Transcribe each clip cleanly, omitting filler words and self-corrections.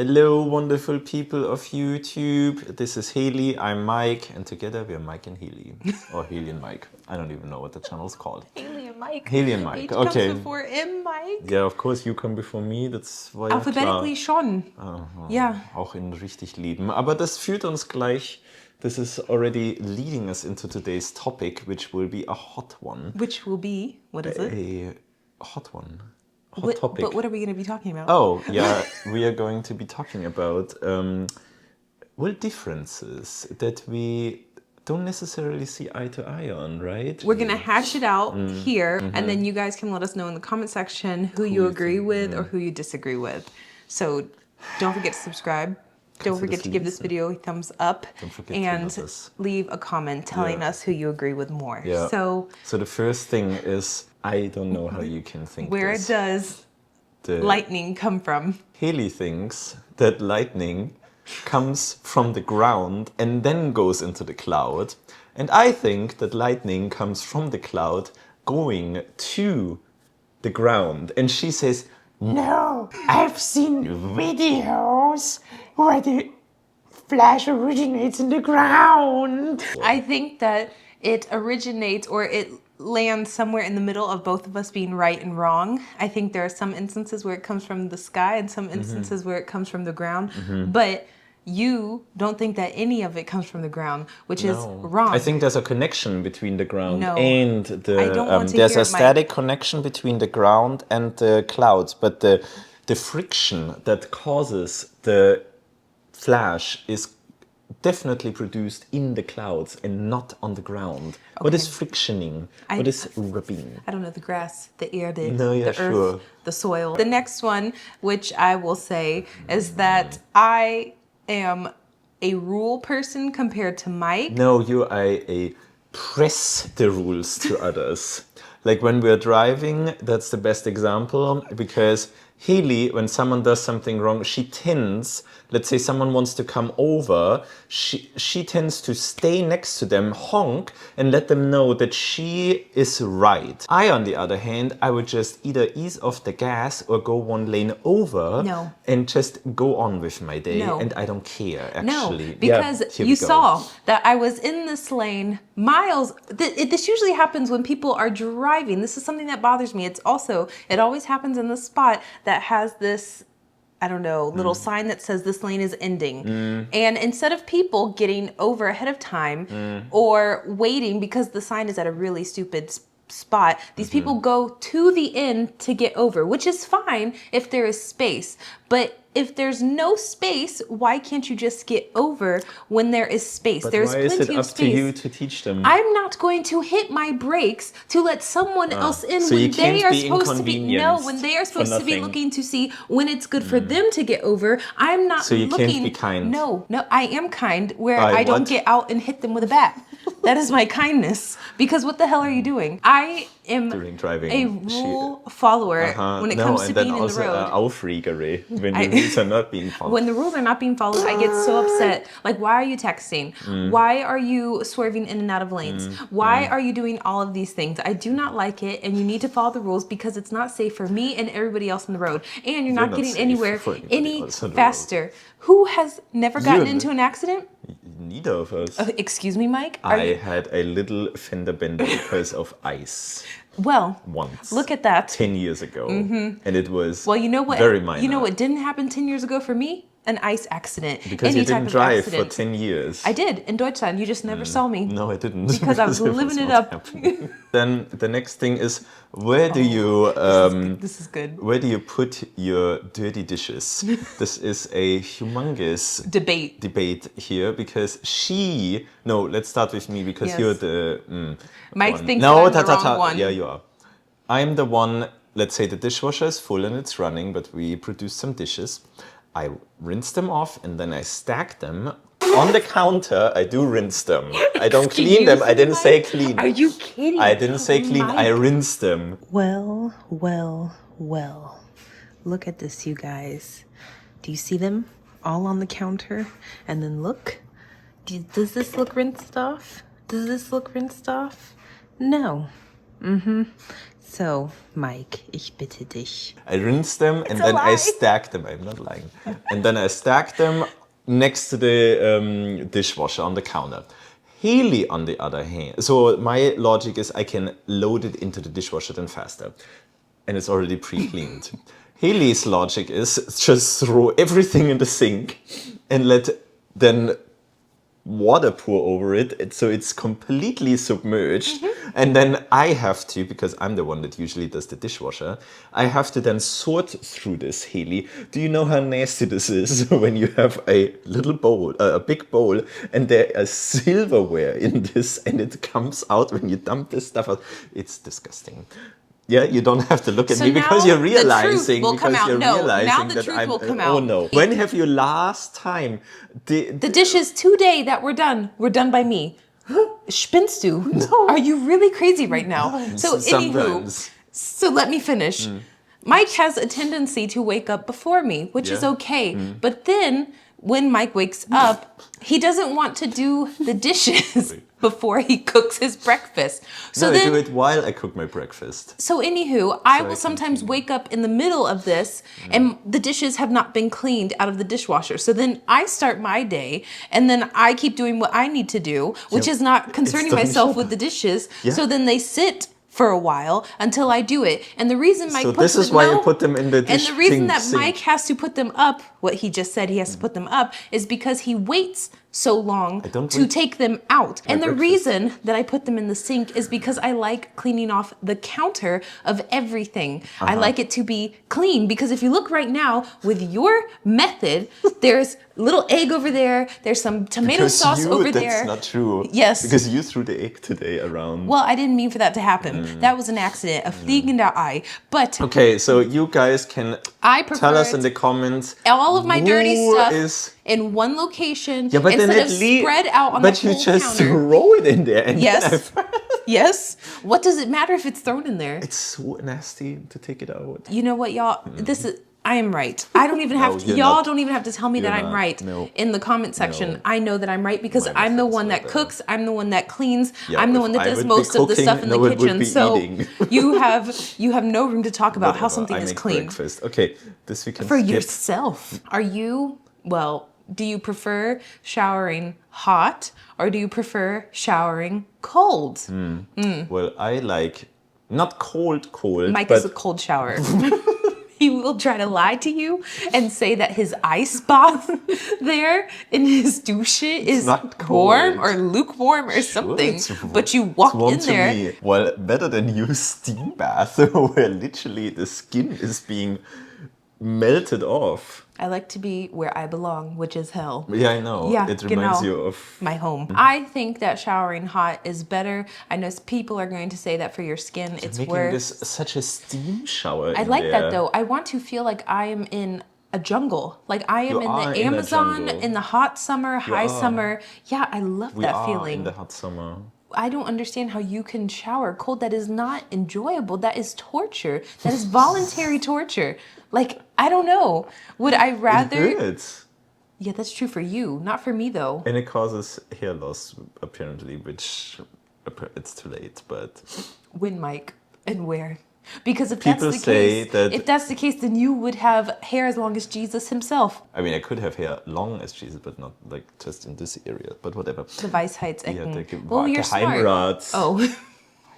Hello, wonderful people of YouTube. This is Hayley, I'm Mike, and together we are Mike and Hayley. Or Hayley and Mike. I don't even know what the channel's called. Hayley and Mike. Hayley and Mike, H okay. comes before M, Mike. Ja, of course, you come before me, das war ja Alphabetically klar. schon. Ja. Auch in richtig Leben. Aber das führt uns gleich, this is already leading us into today's topic, which will be a hot one. Which will be, what is it? A hot one. Hot topic. But what are we going to be talking about? Oh, yeah, we are going to be talking about, differences that we don't necessarily see eye to eye on, right? We're going to hash it out here, and then you guys can let us know in the comment section who you agree with or who you disagree with. So don't forget to subscribe. Don't forget to give this video a thumbs up and leave a comment telling us who you agree with more. Yeah. So the first thing is, I don't know how you can think where this. does lightning come from? Hayley thinks that lightning comes from the ground and then goes into the cloud. And I think that lightning comes from the cloud going to the ground. And she says, no, I've seen videos where the flash originates in the ground. I think that it originates or it lands somewhere in the middle of both of us being right and wrong. I think there are some instances where it comes from the sky and some instances where it comes from the ground. But you don't think that any of it comes from the ground, which is wrong. I think there's a connection between the ground No. and the... I don't want to there's hear a static connection between the ground and the clouds, but the friction that causes the flash is definitely produced in the clouds and not on the ground. Okay. What is frictioning? What is rubbing? I don't know, the grass, the air, the earth, the soil. The next one, which I will say, is that I am a rule person compared to Mike. No, you are a press the rules to others. Like when we're driving, that's the best example, because Hayley, when someone does something wrong, she tends, let's say someone wants to come over, she tends to stay next to them, honk, and let them know that she is right. I, on the other hand, I would just either ease off the gas or go one lane over and just go on with my day. And I don't care, actually. No, because you saw that I was in this lane miles. This usually happens when people are driving. This is something that bothers me. It always happens in the spot that has this, I don't know, little sign that says this lane is ending. And instead of people getting over ahead of time or waiting because the sign is at a really stupid spot, these people go to the end to get over, which is fine if there is space. But if there's no space, why can't you just get over when there is space? But there's why is plenty it of up space. to you to teach them? I'm not going to hit my brakes to let someone else in so when they are supposed to be looking to see when it's good for them to get over. I'm not looking. So you can't be kind. No, I am kind where I don't get out and hit them with a bat. That is my kindness. Because what the hell are you doing? I am a rule follower when it comes to being in the road. Aufregerei, when the rules are not being followed. When the rules are not being followed, I get so upset. Like, why are you texting? Why are you swerving in and out of lanes? Why are you doing all of these things? I do not like it, and you need to follow the rules because it's not safe for me and everybody else on the road. And you're not getting anywhere any faster. Who has never gotten into an accident? Neither of us. Excuse me, Mike? I had a little fender bender because of ice. Well, once. Look at that. 10 years ago. And it was you know what? very minor. You know what didn't happen 10 years ago for me? An ice accident. Because you didn't drive for 10 years. I did, in Deutschland. You just never saw me. No, I didn't. Because I was living it up. Then the next thing is, where do you... this is good. Where do you put your dirty dishes? This is a humongous debate here, because No, let's start with me, because you're the... Mike thinks I'm the wrong one. Yeah, you are. I'm the one, let's say the dishwasher is full and it's running, but we produce some dishes. I rinse them off and then I stack them on the counter. I do rinse them. I don't clean them. I didn't say clean. Are you kidding? I didn't say clean. Mike. I rinse them. Well. Look at this, you guys. Do you see them all on the counter? And then look. Does this look rinsed off? Does this look rinsed off? No. So, Mike, ich bitte dich. I rinse them and then I stack them. I'm not lying. And then I stack them next to the dishwasher on the counter. Hayley, on the other hand, so my logic is I can load it into the dishwasher then faster. And it's already pre-cleaned. Hayley's logic is just throw everything in the sink and let then water pour over it so it's completely submerged. And then I have to, because I'm the one that usually does the dishwasher, I have to then sort through this, Hayley. Do you know how nasty this is when you have a little bowl, a big bowl, and there is silverware in this and it comes out when you dump this stuff out? It's disgusting. Yeah, you don't have to look at me because you're realizing now the that truth I'm. will come Oh out. no! When have you last time The dishes today that were done by me. Spinnst du? No. Are you really crazy right now? So sometimes. So let me finish. Mike has a tendency to wake up before me, which is okay. But then when Mike wakes up, he doesn't want to do the dishes before he cooks his breakfast. So I do it while I cook my breakfast. So anywho, I will sometimes wake up in the middle of this and the dishes have not been cleaned out of the dishwasher. So then I start my day and then I keep doing what I need to do, which is not concerning myself with the dishes. Yeah. So then they sit for a while until I do it. And the reason Mike this is why you put them in the dish and the reason that sink. Mike has to put them up, what he just said he has to put them up, is because he waits so long to take them out. And the reason that I put them in the sink is because I like cleaning off the counter of everything. I like it to be clean because if you look right now with your method, there's a little egg over there, there's some tomato sauce over there. That's not true. Yes. Because you threw the egg today around. Well, I didn't mean for that to happen. That was an accident, a Fliegen in der Eye. But okay, so you guys can tell us in the comments all of my dirty who stuff is in one location but instead then of spread out on the whole But you just counter. throw it in there. And Yes. Yes. What does it matter if it's thrown in there? It's so nasty to take it out. You know what, y'all? I am right. I don't even have to, y'all don't even have to tell me that I'm right in the comment section. No. I know that I'm right because I'm the one that cooks. I'm the one that cleans. Yeah, I'm the if one that I does would be most of the cooking, stuff in the no one would kitchen. be So eating. you have no room to talk about how Whatever, something I is make clean. breakfast. Okay, this we can For skip. yourself. Do you prefer showering hot or do you prefer showering cold? Well, I like not cold, Mike but is a cold shower. He will try to lie to you and say that his ice bath there in his douche is not warm cold. or lukewarm or something. it's But you walk warm in to there. me. Well, better than use steam bath where literally the skin is being melted off. I like to be where I belong, which is hell. Yeah, I know. Yeah, it reminds genau. you of My home. I think that showering hot is better. I know people are going to say that for your skin, it's making worse. this such a steam shower. I like that though. I want to feel like I am in a jungle. Like I am in the Amazon in the hot summer, high summer. Yeah, I love that feeling. In the hot summer. I don't understand how you can shower cold. That is not enjoyable. That is torture. That is voluntary torture. Like, I don't know. Would I rather... It hurts. Yeah, that's true for you. Not for me, though. And it causes hair loss, apparently, which it's too late, but... When, Mike? And where? Because if People that's the case, that if that's the case, then you would have hair as long as Jesus himself. I mean, I could have hair long as Jesus, but not like just in this area. But whatever. The Weisheitsecken. Yeah, well, you're smart. Geheimrats. Oh.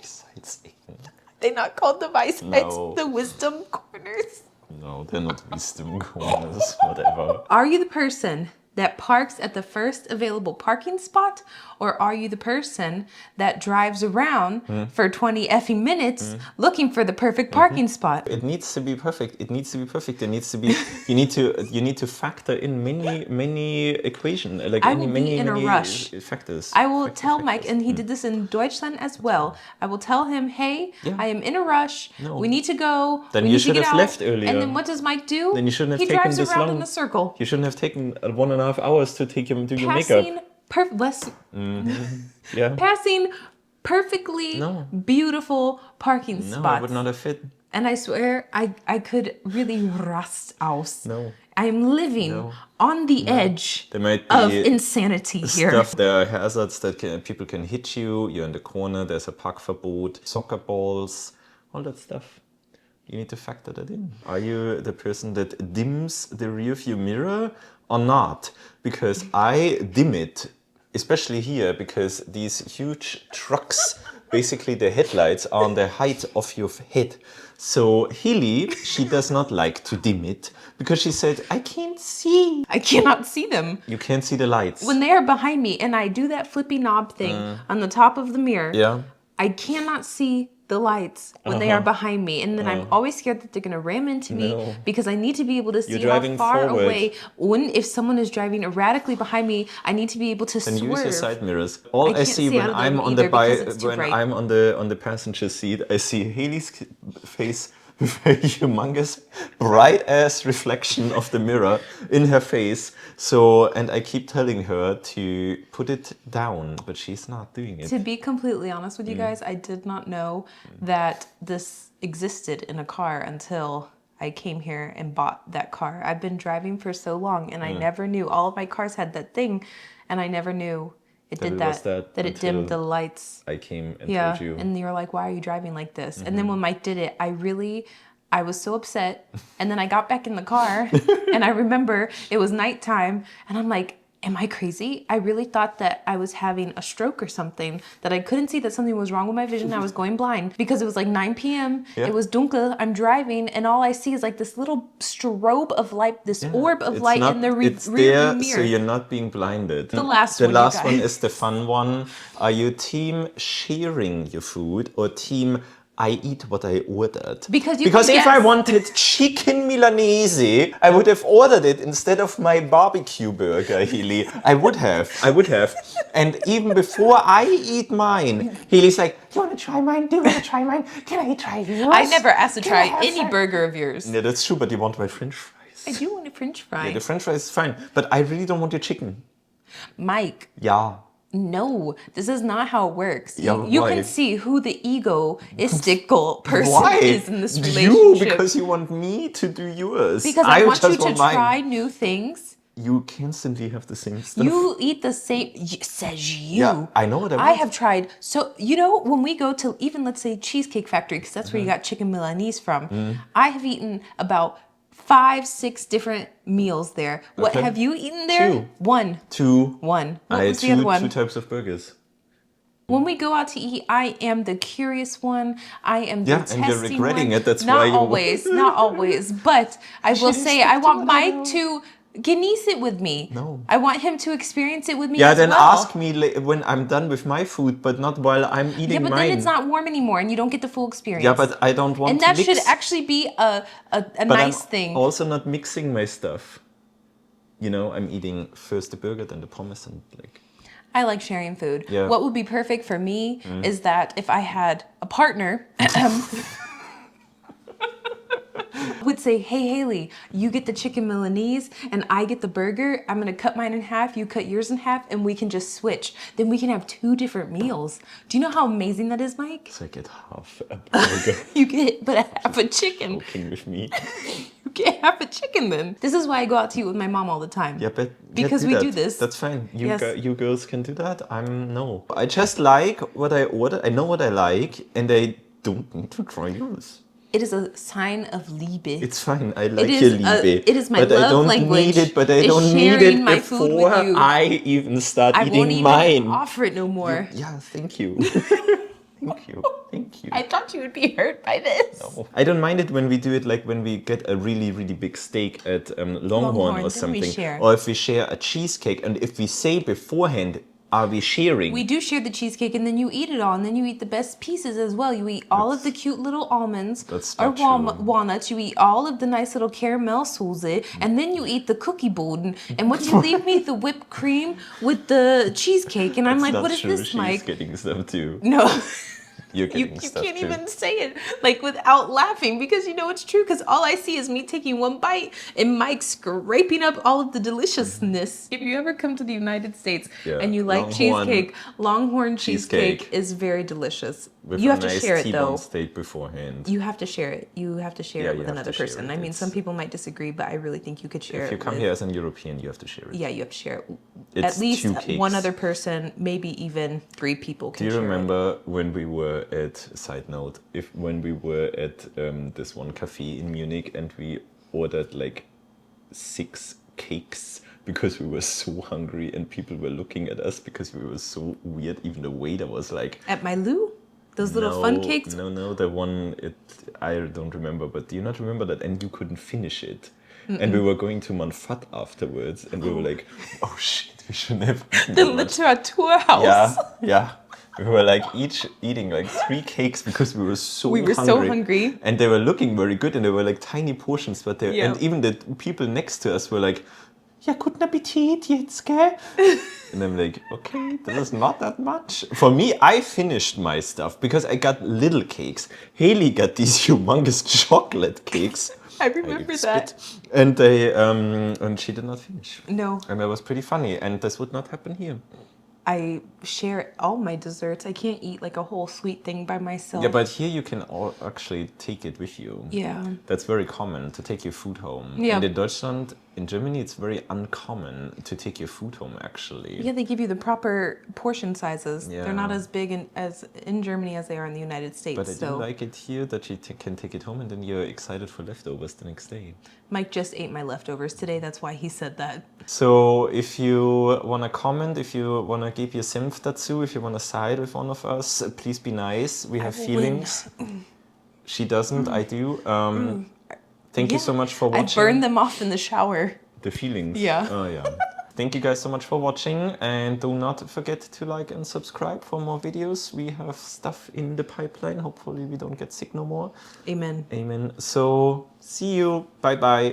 Weisheitsecken. They're not called the Weisheits, No. the wisdom corners. No, they're not wisdom corners. Whatever. Are you the person that parks at the first available parking spot, or are you the person that drives around for 20 effing minutes looking for the perfect parking spot? It needs to be perfect. It needs to be perfect. There needs to be. You need to factor in many equation. Like I will be many in a rush. factors. I will tell Mike, and he did this in Deutschland as well. I will tell him, hey, I am in a rush. No. We need to go. Then we you need to should get have out. left earlier. And then what does Mike do? Then you shouldn't have he taken drives this around long. in a circle. You shouldn't have taken 1.5 hours to do your Passing makeup. Yeah. Passing perfectly beautiful parking spots. No, I would not have fit. And I swear, I could really rust aus. No. I am living on the edge There might be of insanity here. Stuff. There are hazards that people can hit you. You're in the corner. There's a Parkverbot. Soccer balls all that stuff. You need to factor that in. Are you the person that dims the rear view mirror or not? Because I dim it, especially here, because these huge trucks, basically the headlights are on the height of your head. So Hayley, she does not like to dim it because she said, I can't see. I cannot see them. You can't see the lights. When they are behind me and I do that flippy knob thing on the top of the mirror, Yeah. I cannot see the lights when they are behind me. And then I'm always scared that they're going to ram into me because I need to be able to see how far forward. away. If someone is driving erratically behind me, I need to be able to And swerve. use your side mirrors. All I can't see see when out of I'm them on either the because it's too bright. I'm on the passenger seat, I see Hayley's face with a humongous bright ass reflection of the mirror in her face. So, and I keep telling her to put it down, but she's not doing it. To be completely honest with you guys, I did not know that this existed in a car until I came here and bought that car. I've been driving for so long and I never knew. All of my cars had that thing and I never knew it did that it dimmed the lights. I came and Yeah, told you. and you're like, why are you driving like this? And then when Mike did it, I was so upset. And then I got back in the car and I remember it was nighttime and I'm like, am I crazy? I really thought that I was having a stroke or something, that I couldn't see that something was wrong with my vision. I was going blind because it was like 9 p.m. Yeah. It was dunkel. I'm driving and all I see is like this little strobe of light, this orb of It's light not- in the it's rear there, view so mirror. you're not being blinded. The last the one, you last one guys. is the fun one. Are you team sharing your food or team I eat what I ordered? Because if I wanted chicken Milanese, I would have ordered it instead of my barbecue burger, Hayley. I would have. And even before I eat mine, Hayley's like, do you want to try mine? Do you want to try mine? Can I try yours? I never asked to Can try I have any some?" burger of yours. Yeah, that's true, but you want my French fries. I do want a French fry. Yeah, the French fries is fine, but I really don't want your chicken. Mike. Yeah. No, this is not how it works. Yeah, you why? can see who the egoistical person Why? is in this You, relationship. because you want me to do yours. Because I want you just to mine. try new things. You constantly have the same stuff. You eat the same, says you. Yeah, I know what I I want. have tried, so when we go to even, let's say, Cheesecake Factory, because that's where you got chicken Milanese from, I have eaten about 5-6 different meals there. What Okay. have you eaten there? 2. One. 2. One. What I was had the other one? 2 types of burgers. When we go out to eat, I am the curious one. I am the Yeah, testing and you're regretting one. it, that's not why you- always, not always. But I will didn't say, stick I to want what I Mike know. to geniece it with me. No. I want him to experience it with me. Yeah, as then well. ask me when I'm done with my food, but not while I'm eating Yeah, but mine. then it's not warm anymore, and you don't get the full experience. Yeah, but I don't want and to that mix. should actually be a But nice I'm thing. also not mixing my stuff. You know, I'm eating first the burger, then the pommes, and like. I like sharing food. Yeah. What would be perfect for me is that if I had a partner would say, hey, Hayley, you get the chicken Milanese and I get the burger. I'm going to cut mine in half. You cut yours in half and we can just switch. Then we can have 2 different meals. Do you know how amazing that is, Mike? So I get half a burger. You get but half a chicken. Joking with me. You get half a chicken then. This is why I go out to eat with my mom all the time. Yeah, but Because we do this. That's fine. You Yes. you girls can do that. No. I just like what I order. I know what I like, and I don't need to try yours. It is a sign of Liebe. It's fine. I like is your a- Liebe. it is my but I love don't language, need it. But I is don't need sharing it my food with before you. I even start I eating won't even mine. offer it no more. Yeah, thank you. Thank you. Thank you. I thought you would be hurt by this. I don't mind it when we do it like when we get a really, really big steak at Longhorn Longhorn, or then we something. share. Or if we share a cheesecake and if we say beforehand, are we sharing? We do share the cheesecake and then you eat it all and then you eat the best pieces as well. You eat all of the cute little almonds That's or not true. walnuts. You eat all of the nice little caramel soulze and then you eat the cookie bowl. And what you leave me the whipped cream with the cheesecake. And I'm It's like, not what is true. this, She's Mike? getting stuff too. No. You're You getting stuff can't too. even say it like without laughing because you know it's true because all I see is me taking one bite and Mike scraping up all of the deliciousness. If you ever come to the United States Yeah, and you like Longhorn cheesecake, Longhorn cheesecake cheesecake. is very delicious. with You a have to nice share it, T-bone though. steak beforehand. You have to share it. You have to share Yeah, it you with have another to share person. it. I mean, some It's- people might disagree, but I really think you could share If you it come with, here as an European, you have to share it. yeah, you have to share it. It's At least 2 cakes. one other person, maybe even 3 people Do can you share it. remember when we were at, side note, when we were at this one cafe in Munich and we ordered like 6 cakes because we were so hungry and people were looking at us because we were so weird. Even the waiter was like, At my Lou? Those little fun cakes? No, the one, I don't remember, but do you not remember that? And you couldn't finish it. And we were going to Manfat afterwards and we were like, oh shit, we shouldn't have eaten The that much. literature house. Yeah, yeah. We were like each eating like 3 cakes because we were so We were so hungry. And they were looking very good and they were like tiny portions, but they Yeah. and even the people next to us were like, ja, guten Appetit jetzt, gell? And I'm like, okay, that is not that much. For me, I finished my stuff because I got little cakes. Hayley got these humongous chocolate cakes. I remember that. And they and she did not finish. No. And that was pretty funny. And this would not happen here. I share all my desserts. I can't eat like a whole sweet thing by myself. Yeah, but here you can actually take it with you. Yeah. That's very common to take your food home. Yeah. And in Deutschland, in Germany, it's very uncommon to take your food home, actually. Yeah, they give you the proper portion sizes. Yeah. They're not as big as in Germany as they are in the United States. But I so do like it here that you can take it home and then you're excited for leftovers the next day. Mike just ate my leftovers today. That's why he said that. So if you want to comment, if you want to give your senf dazu, if you want to side with one of us, please be nice. We have will feelings. She doesn't, I do. Thank you so much for I watching. burned them off in the shower. The feelings. Yeah. Oh, yeah. Thank you guys so much for watching and do not forget to like and subscribe for more videos. We have stuff in the pipeline. Hopefully we don't get sick no more. Amen. Amen. So see you. Bye bye.